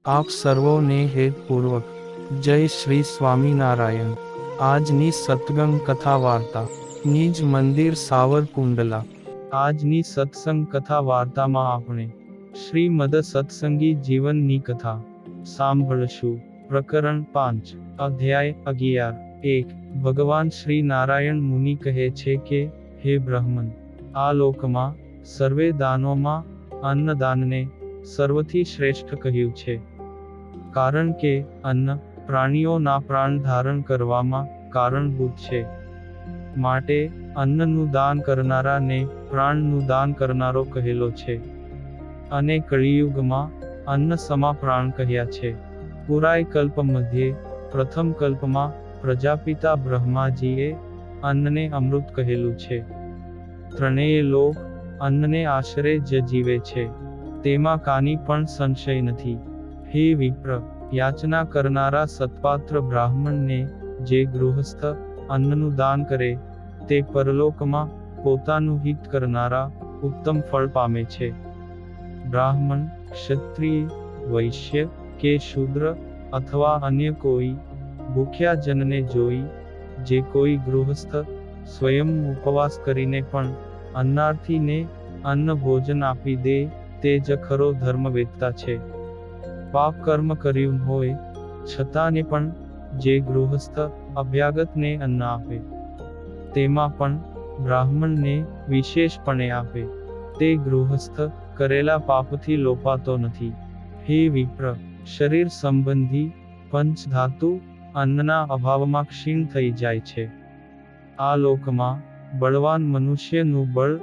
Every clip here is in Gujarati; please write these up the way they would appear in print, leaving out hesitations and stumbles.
આપ સર્વોને હેતપૂર્વક જય શ્રી સ્વામિનારાયણ। આજની સત્સંગ કથા વાર્તા નિજ મંદિર સાવરકુંડલા। આજની સત્સંગ કથા વાર્તામાં આપણે શ્રીમદ સત્સંગી જીવનની કથા સાંભળશું। પ્રકરણ 5 અધ્યાય 11 1 ભગવાન શ્રી નારાયણ મુનિ કહે છે કે હે બ્રહ્મન, આ લોકમાં સર્વે દાનોમાં અન્નદાનને સર્વથી શ્રેષ્ઠ કહ્યું છે, કારણ કે અન્ન પ્રાણીઓના પ્રાણ ધારણ કરવામાં કારણભૂત છે। માટે અન્નનું દાન કરનારાને પ્રાણનું દાન કરનારો કહેલો છે, અને કળિયુગમાં અન્ન સમા પ્રાણ કહ્યા છે। પુરાય કલ્પ મધ્યે પ્રથમ કલ્પમાં પ્રજાપિતા બ્રહ્માજીએ અન્નને અમૃત કહેલું છે। ત્રણેય લોક અન્નને આશરે જ જીવે છે, તેમાં કાની પણ સંશય નથી। હે વિપ્ર, યાચના કરનારા સત્પાત્ર બ્રાહ્મણને જે ગૃહસ્થ અન્નનું દાન કરે તે પરલોકમાં પોતાનું હિત કરનારા ઉત્તમ ફળ પામે છે। બ્રાહ્મણ, ક્ષત્રિય, વૈશ્ય કે શૂદ્ર અથવા અન્ય કોઈ ભૂખ્યા જનને જોઈ જે કોઈ ગૃહસ્થ સ્વયં ઉપવાસ કરીને પણ અન્નાર્થીને અન્ન ભોજન આપી દે તે જ ખરો ધર્મવેત્તા છે। પાપ કર્મ કર્યું હોય છતાંને પણ જે ગૃહસ્થ અભ્યાગતને અન્ન આપે, તેમાં પણ બ્રાહ્મણને વિશેષપણે આપે, તે ગૃહસ્થ કરેલા પાપથી લોપાતો નથી। હે વિપ્ર, શરીર સંબંધી પંચ ધાતુ અન્નના અભાવમાં ક્ષીણ થઈ જાય છે। આ લોકમાં બળવાન મનુષ્યનું બળ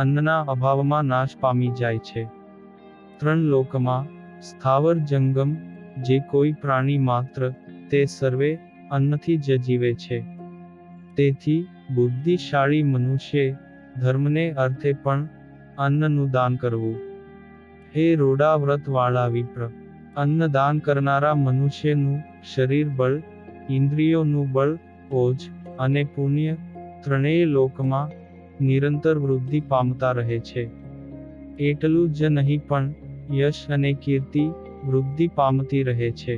અન્નના અભાવમાં નાશ પામી જાય છે। ત્રણ લોકમાં સ્થાવર જંગમ જે કોઈ પ્રાણી માત્ર તે સર્વે અન્નથી જ જીવે છે। તેથી બુદ્ધિશાળી મનુષ્ય ધર્મને અર્થે પણ અન્નનું દાન કરવું। હે રૂડા વ્રતવાળા વિપ્ર, અન્ન દાન કરનારા મનુષ્યનું શરીર બળ, ઇન્દ્રિયોનું બળ, ઓજ અને પુણ્ય ત્રણેય લોકમાં નિરંતર વૃદ્ધિ પામતા રહે છે। એટલું જ નહીં પણ યશ અને કીર્તિ વૃદ્ધિ પામતી રહે છે।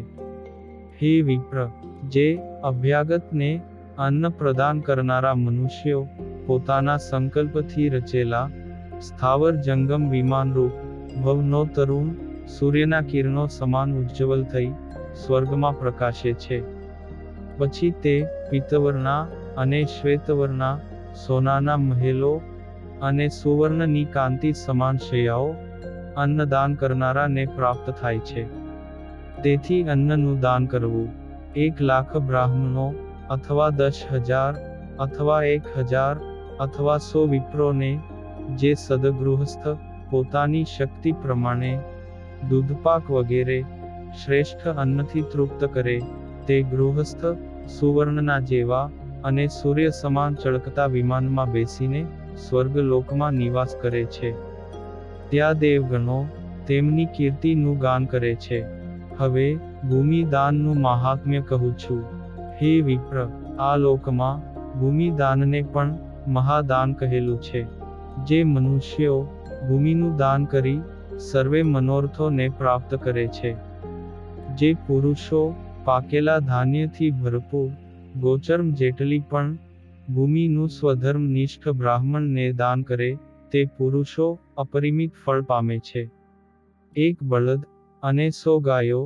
હે વિપ્ર, જે અભ્યાગતને અન્ન પ્રદાન કરનારા મનુષ્યો પોતાના સંકલ્પથી રચેલા સ્થાવર જંગમ વિમાનરૂપ ભવનો તરુણ સૂર્યના કિરણો સમાન ઉજ્જવલ થઈ સ્વર્ગમાં પ્રકાશે છે। પછી તે પીતવર્ણા અને શ્વેતવર્ણા સોનાના મહેલો અને સુવર્ણની કાંતિ સમાન શૈયાઓ અન્નદાન કરનારાને પ્રાપ્ત થાય છે। તેથી અન્નનું દાન કરવું। 1,00,000 બ્રાહ્મણો અથવા 10,000 અથવા 1,000 અથવા 100 વિપ્રોને જે સદગૃહસ્થ પોતાની શક્તિ પ્રમાણે દૂધપાક વગેરે શ્રેષ્ઠ અન્નથી તૃપ્ત કરે તે ગૃહસ્થ સુવર્ણના જેવા અને સૂર્ય સમાન ચળકતા વિમાનમાં બેસીને સ્વર્ગલોકમાં નિવાસ કરે છે। ત્યાં દેવગણો તેમની કીર્તિનું ગાન કરે છે। હવે ભૂમિદાનનું મહાત્મ્ય કહું છું। હે વિપ્ર, આ લોકમાં ભૂમિદાનને પણ મહાદાન કહેલું છે। જે મનુષ્યો ભૂમિનું દાન કરી સર્વે મનોરથોને પ્રાપ્ત કરે છે। જે પુરુષો પાકેલા ધાન્યથી ભરપૂર ગોચર્મ જેટલી પણ ભૂમિનું સ્વધર્મનિષ્ઠ બ્રાહ્મણને દાન કરે તે પુરુષો અપરિમિત ફળ પામે છે। 1 બળદ અને 100 ગાયો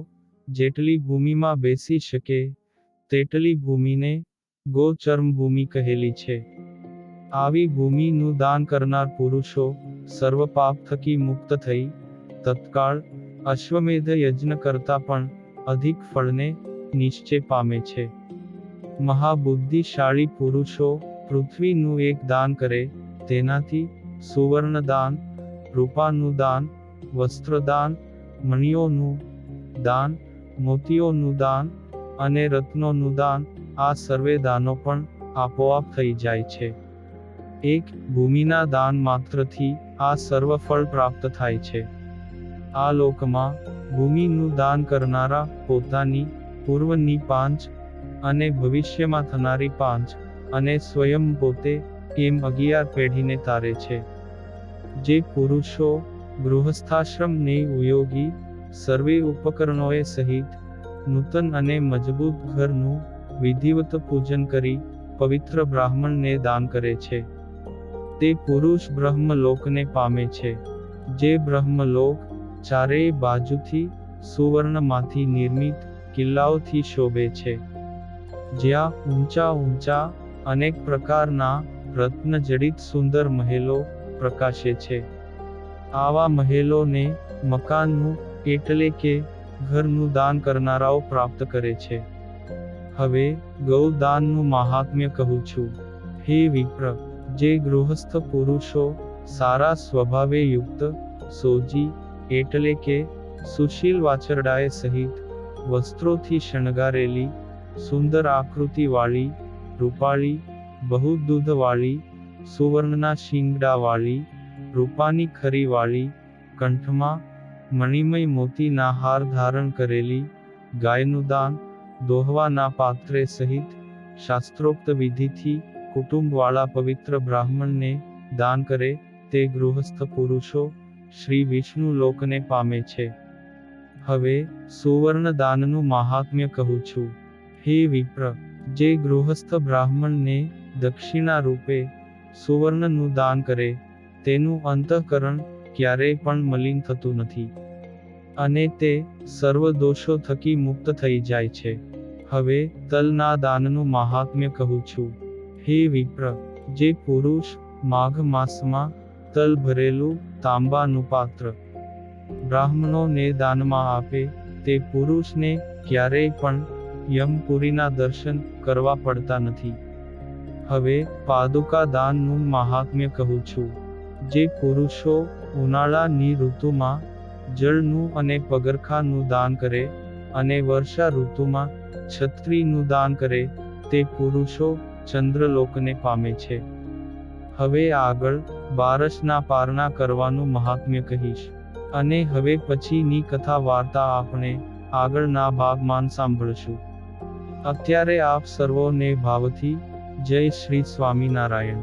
જેટલી ભૂમિમાં બેસી શકે તેટલી ભૂમિને ગોચર્મ ભૂમિ કહેલી છે। આવી ભૂમિનું દાન કરનાર પુરુષો સર્વ પાપ થકી મુક્ત થઈ તત્કાળ અશ્વમેધ યજ્ઞ કરતા પણ અધિક ફળને નિશ્ચય પામે છે। મહાબુદ્ધિશાળી પુરુષો પૃથ્વીનું એક દાન કરે તેનાથી સુવર્ણદાન, રૂપાનું દાન, વસ્ત્રદાન, મણિઓનું દાન, મોતીઓનું દાન અને રત્નોનું દાન આ સર્વે દાનો પણ આપોઆપ થઈ જાય છે। એક ભૂમિના દાન માત્રથી આ સર્વ ફળ પ્રાપ્ત થાય છે। આ લોકમાં ભૂમિનું દાન કરનારા પોતાની પૂર્વની 5 અને ભવિષ્યમાં થનારી 5 અને સ્વયં પોતે એમ 11 પેઢીને તારે છે। જે પુરુષો ગૃહસ્થાશ્રમને ઉપયોગી સર્વે ઉપકરણોએ સહિત નૂતન અને મજબૂત ઘરનું વિધિવત પૂજન કરી પવિત્ર બ્રાહ્મણને દાન કરે છે. તે પુરુષ બ્રહ્મલોકને પામે છે, જે બ્રહ્મલોક ચારેય બાજુથી સુવર્ણમાંથી નિર્મિત કિલ્લાઓથી શોભે છે, જ્યાં ઊંચા ઊંચા અનેક પ્રકારના રત્નજડિત સુંદર મહેલો પ્રકાશે છે. આવા મહેલોને મકાનનું એટલે કે ઘરનું દાન કરનારાઓ પ્રાપ્ત કરે છે. હવે ગૌદાનનું મહાત્મ્ય કહું છું. હે વિપ્ર, જે ગૃહસ્થ પુરુષો સારા સ્વભાવે યુક્ત, સોજી એટલે કે સુશીલ વાછરડાએ સહિત વસ્ત્રોથી શણગારેલી, સુંદર આકૃતિવાળી, રૂપાળી, બહુ દૂધવાળી, સુવર્ણના શિંગડાવાળી, રૂપાની ખરીવાળી, કંઠમાં મણિમય મોતીના હાર ધારણ કરેલી ગાયનું દાન દોહવાના પાત્રે સહિત શાસ્ત્રોક્ત વિધિથી કુટુંબવાળા પવિત્ર બ્રાહ્મણને દાન કરે, તે ગૃહસ્થ પુરુષો શ્રી વિષ્ણુ લોકને પામે છે. હવે સુવર્ણ દાનનું મહાત્મ્ય કહું છું. હે વિપ્ર, જે ગૃહસ્થ બ્રાહ્મણને દક્ષિણા રૂપે સુવર્ણનું દાન કરે, તેનું અંતઃકરણ ક્યારેય પણ મલિન થતું નથી, અને તે સર્વ દોષો થકી મુક્ત થઈ જાય છે. હવે તલના દાનનું મહાત્મ્ય કહું છું. હે વિપ્ર, જે પુરુષ માઘ માસમાં તલ ભરેલું તાંબાનું પાત્ર બ્રાહ્મણોને દાનમાં આપે, તે પુરુષને ક્યારેય પણ યમપુરીના દર્શન કરવા પડતા નથી. હવે પાદુકા દાનનું મહાત્મ્ય કહું છું. જે પુરુષો ઉનાળાની ઋતુમાં જળનું અને પગરખાનું દાન કરે, અને વર્ષા ઋતુમાં છત્રીનું દાન કરે, તે પુરુષો ચંદ્રલોકને પામે છે. હવે આગળ બારસના પારણા કરવાનું મહાત્મ્ય કહીશ, અને હવે પછીની કથા વાર્તા આપણે આગળના ભાગમાં સાંભળશું. અત્યારે આપ સર્વોને ભાવથી જય શ્રી સ્વામિનારાયણ.